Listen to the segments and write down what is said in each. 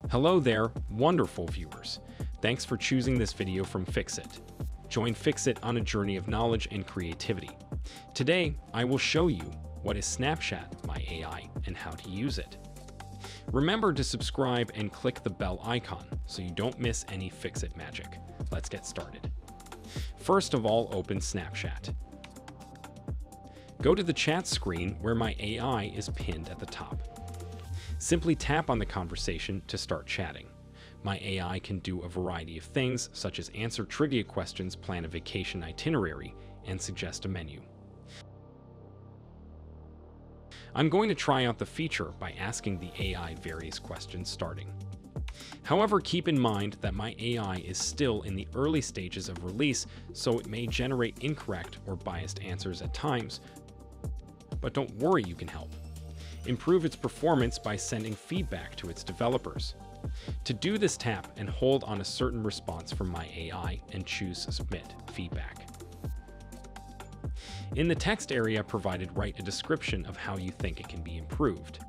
Hello there, wonderful viewers. Thanks for choosing this video from Fixit. Join Fixit on a journey of knowledge and creativity. Today, I will show you what is Snapchat, my AI, and how to use it. Remember to subscribe and click the bell icon so you don't miss any Fixit magic. Let's get started. First of all, open Snapchat. Go to the chat screen where my AI is pinned at the top. Simply tap on the conversation to start chatting. My AI can do a variety of things, such as answer trivia questions, plan a vacation itinerary, and suggest a menu. I'm going to try out the feature by asking the AI various questions starting. However, keep in mind that my AI is still in the early stages of release, so it may generate incorrect or biased answers at times. But don't worry, you can help. Improve its performance by sending feedback to its developers. To do this, tap and hold on a certain response from my AI and choose Submit Feedback. In the text area provided, write a description of how you think it can be improved.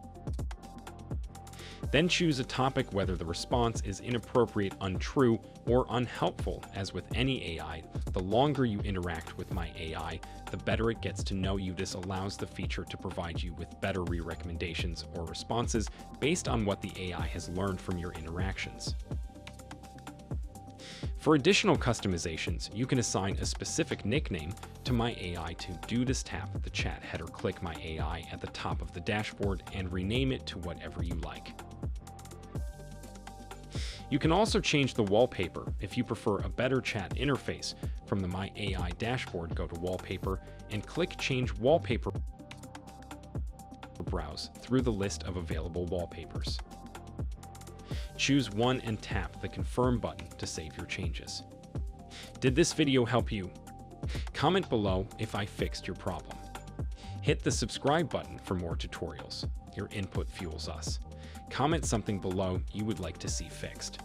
Then choose a topic, whether the response is inappropriate, untrue, or unhelpful. As with any AI, the longer you interact with my AI, the better it gets to know you. This allows the feature to provide you with better recommendations or responses based on what the AI has learned from your interactions. For additional customizations, you can assign a specific nickname to my AI. To do this, tap the chat header, click my AI at the top of the dashboard, and rename it to whatever you like. You can also change the wallpaper if you prefer a better chat interface. From the My AI dashboard, go to Wallpaper and click Change Wallpaper. Browse through the list of available wallpapers. Choose one and tap the Confirm button to save your changes. Did this video help you? Comment below if I fixed your problem. Hit the subscribe button for more tutorials. Your input fuels us. Comment something below you would like to see fixed.